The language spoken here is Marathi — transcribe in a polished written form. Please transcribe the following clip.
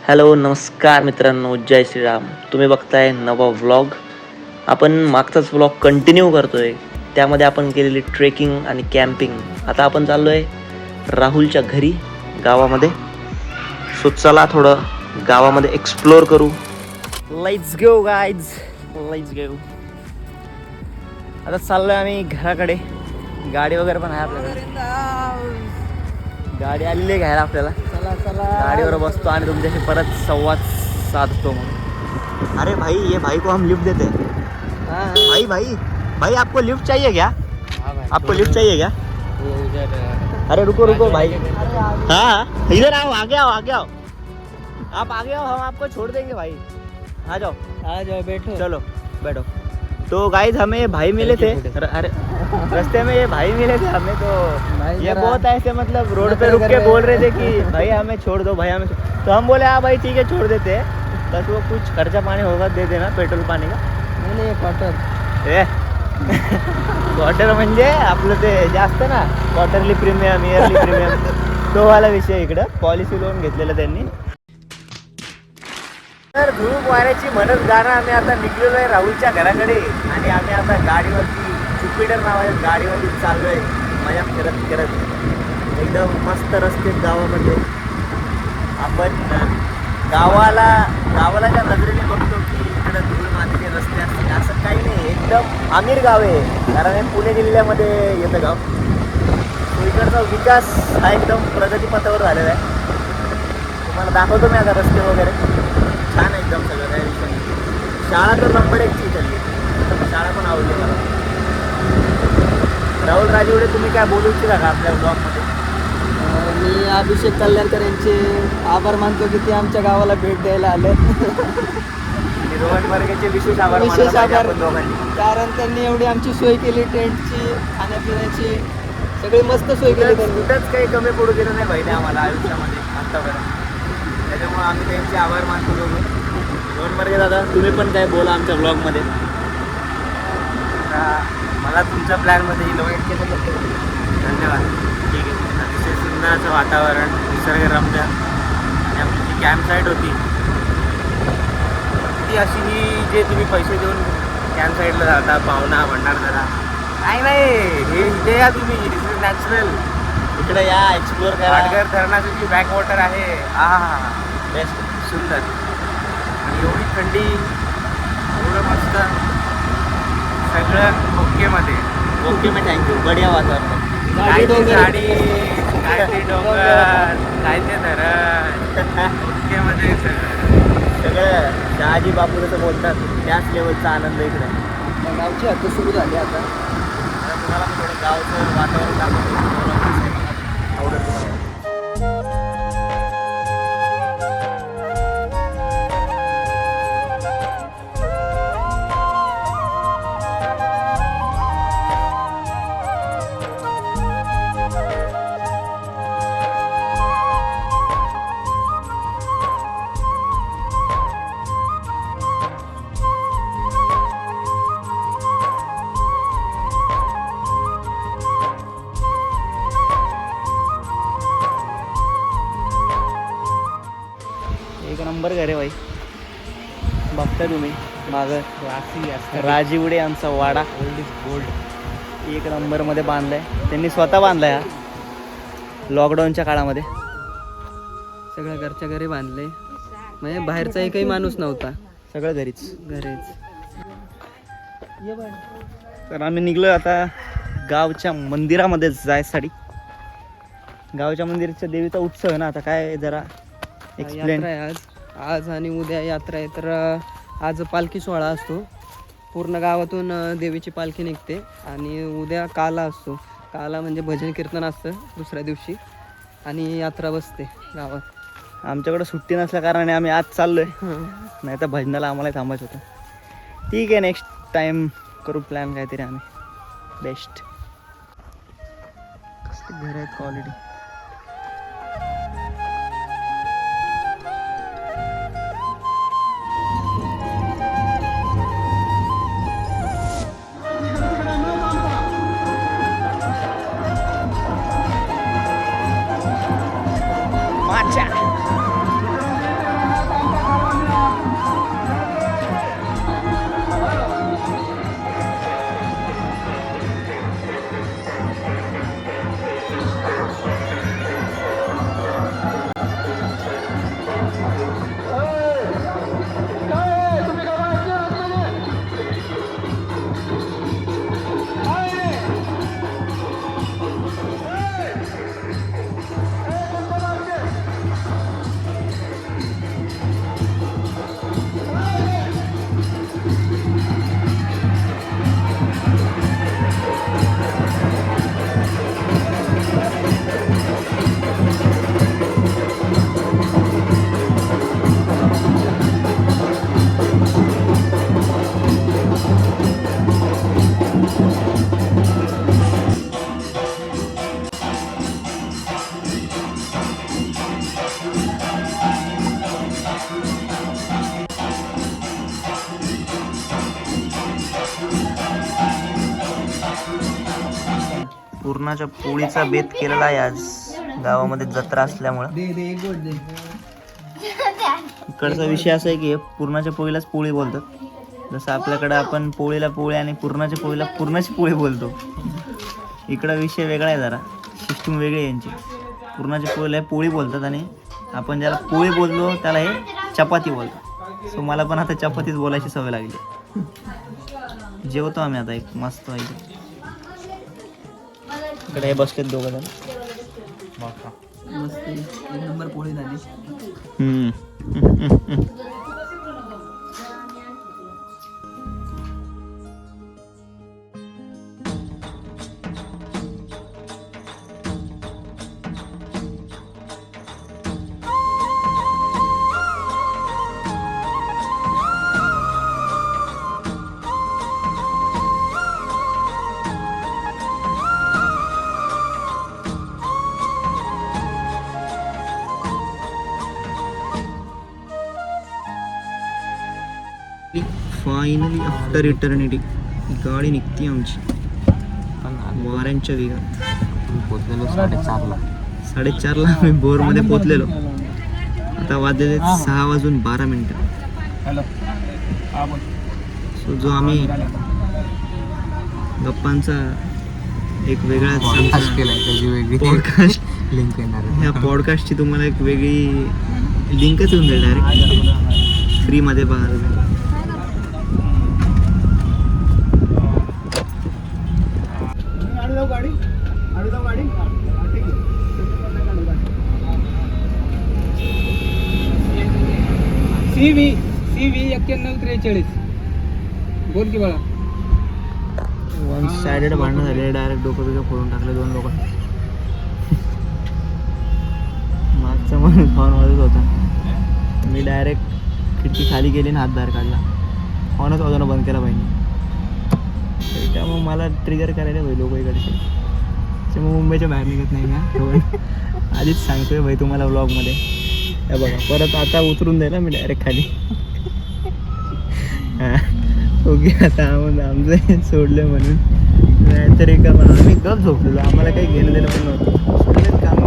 हॅलो नमस्कार मित्रांनो, जय श्रीराम. तुम्ही बघताय नवा व्लॉग. आपण मागचाच व्लॉग कंटिन्यू करतोय. त्यामध्ये आपण केलेली ट्रेकिंग आणि कॅम्पिंग. आता आपण चाललो आहे राहुलच्या घरी गावामध्ये. सो चला थोडं गावामध्ये एक्सप्लोर करू. Let's go guys, let's go. आता चाललोय आम्ही घराकडे. गाडी वगैरे पण आहे आपल्याकडे. गाडी आलेली आहे घ्यायला आपल्याला. चला चला गाडीवर बसतो आणि तुमच्याशी परत संवाद साधतो. मग अरे भाई, ये भाई को हम लिफ्ट देते हैं. भाई भाई भाई, आपको लिफ्ट चाहिए क्या? आपको लिफ्ट चाहिए क्या? अरे रुको रुको भाई. हाँ इधर आओ, आगे आओ, आगे आओ. आप आगे आओ, हम आपको छोड़ देंगे भाई. आ जाओ बैठो. चलो बैठो. तो गाइस हमें भाई मिले थे. अरे रास्ते में ये भाई मिले थे हमें. तो ये बहुत ऐसे मतलब रोड पे रुक के बोल रहे थे कि भाई हमें छोड़ दो, भाई हमें. तो हम बोले हाँ भाई ठीक है, छोड़ देते हैं. बस वो कुछ खर्चा पानी होगा दे देना, पेट्रोल पाणी का. नाही क्वार्टर. ए क्वार्टर म्हणजे आपलं ते जास्त ना, क्वार्टरली प्रीमियम, इयरली प्रीमियम, तो वाला विषय इकडं. पॉलिसी लोन घेतलेलं त्यांनी. तर धूप वाऱ्याची म्हणत गाणं आम्ही आता निघलेलो आहे राहुलच्या घराकडे. आणि आम्ही आता गाडीवरती, ज्युपिटर नावाच्या गाडीवरती चाललोय मजा करत करत. एकदम मस्त रस्ते गावामध्ये. आपण गावाला ज्या नजरेने बघतो की इकडे धूळ मातीचे रस्ते असतील, असं काही नाही. एकदम आमिर गाव आहे, कारण हे पुणे जिल्ह्यामध्ये येतं गाव. तो इकडचा विकास हा एकदम प्रगतीपथावर झालेला आहे. तुम्हाला दाखवतो मी आता रस्ते वगैरे. छान आहे एकदम सगळं, काही विषय नाही. शाळा तर नंबर 1ची चालली. शाळा पण आवडली मला. राहुल राजेवडे, तुम्ही काय बोलू इच्छिता का आपल्या ब्लॉगमध्ये? मी अभिषेक कल्याणकर यांचे आभार मानतो की ते आमच्या गावाला भेट द्यायला आले. रोहन वर्गाचे विशेष आभार विशेष आभार, आपण दोघांनी. कारण त्यांनी एवढी आमची सोय केली, टेंटची, खाण्यापिण्याची सगळी मस्त सोय केली त्यांनी. कुठंच काही कमी पडू दिलं नाही पाहिजे आम्हाला आयुष्यामध्ये आत्तापर्यंत. त्याच्यामुळे आम्ही त्यांचे आभार मानतो दोघं. रोहन वर्गे दादा, तुम्ही पण काय बोला आमच्या ब्लॉगमध्ये. मला तुमच्या प्लॅनमध्ये इन्व्हाइट केलं, धन्यवाद. ठीक आहे. अतिशय सुंदर असं वातावरण, निसर्गरम्य. आणि आपली जी कॅम्प साईट होती ती अशी ही जे तुम्ही पैसे देऊन कॅम्प साईटला जाता, पाहुणा भंडारदरा, नाही हे इथे या तुम्ही. दिस इज नॅचरल. इकडे या, एक्सप्लोर करा. पाटघर धरणाचं जी बॅकवॉटर आहे, हा बेस्ट. सुंदर. आणि एवढी थंडी, एवढं मस्त, सगळं ओकेमध्ये. ओके मी थँक्यू. बढिया वातावरण. काय ती झाडी, काय ते डोंगर, काय ते धरण, ओकेमध्ये सगळं शहाजी बापू जसं बोलतात त्याच लेवलचा आनंद इकडे. गावची हद्द सुरू झाली आता. तुम्हाला मी थोडं गावचं वातावरण दाखवतो. आवडत तुम्हाला. एक नंबर घर आहे भाई. बघताय तुम्ही मागं राजीवडे यांचा वाडा. Old is gold. एक नंबरमध्ये बांधलाय त्यांनी, स्वतः बांधलाय हा लॉकडाऊनच्या काळामध्ये. सगळं घरच्या घरी बांधले, म्हणजे बाहेरचा एकही माणूस नव्हता, सगळं घरीच. घरीच. तर आम्ही निघलो आता गावच्या मंदिरामध्ये जायसाठी. गावच्या मंदिराच्या देवीचा उत्सव आहे ना, आता काय जरा एक्सप्लेन. यात्रा आहे आज आणि उद्या यात्रा आहे. तर आज पालखी सोहळा असतो. पूर्ण गावातून देवीची पालखी निघते. आणि उद्या काला असतो. काला म्हणजे भजन कीर्तन असतं दुसऱ्या दिवशी, आणि यात्रा बसते गावात. आमच्याकडे सुट्टी नसल्या कारणाने आम्ही आज चाललोय, नाही तर भजनाला आम्हाला थांबायचं होतं. ठीक आहे, नेक्स्ट टाइम करू प्लॅन काहीतरी आम्ही. बेस्ट. कसं घर आहेत क्वालिटी. पुरणाच्या पोळीचा बेत केलेला आहे आज गावामध्ये जत्रा असल्यामुळं. इकडचा विषय असा आहे की पुरणाच्या पोळीलाच पोळी बोलतात. जसं आपल्याकडं आपण पोळीला पोळी आणि पुरणाच्या पोळीला पुरणाची पोळी बोलतो. इकडं विषय वेगळा आहे, जरा सिस्टीम वेगळी आहे यांची. पुरणाच्या पोळीला पोळी बोलतात आणि आपण ज्याला पोळी बोललो त्याला हे चपाती बोलतो. सो मला पण आता चपातीच बोलायची सवय लागली. जेवतो आम्ही आता एक मस्त आहे. इकडे हे बसलेत दोघं जण. मस्त एक नंबर पोळी झाली. फायनली आफ्टर इटर्निटी गाडी निघते आमची वाऱ्यांच्या वेगात. पोचलेलो 4:30ला. 4:30ला आम्ही बोरमध्ये पोचलेलो. आता वाजलेले 6:12. सो जो आम्ही गप्पांचा एक वेगळा पॉडकास्ट लिंक येणार ह्या पॉडकास्टची तुम्हाला एक वेगळी लिंकच येऊन जाईल डायरेक्ट फ्रीमध्ये बघा तुम्ही. CV 9143 बोल की बाळा. वन सायडेड भांडणं झाले, डायरेक्ट डोकं फोडून टाकले 2 लोक. मागचा म्हणून हॉर्न वाजत होता. मी डायरेक्ट खिडकी खाली गेली आणि हात बाहेर काढला. हॉर्नच वाजवणं बंद केला पाहिजे. त्यामुळे मला ट्रिगर करायला भाई लोक इकडचे. त्यामुळे मुंबईच्या बाहेर निघत नाही मी. आधीच सांगतोय भाई तुम्हाला व्लॉगमध्ये. हे बघा परत आता उतरून द्यायला मी डायरेक्ट खाली. ओके आता आमचं सोडलं म्हणून नाहीतरी का आम्ही गप झोपलेलो. आम्हाला काही घेणं देणं पण नव्हतं. काम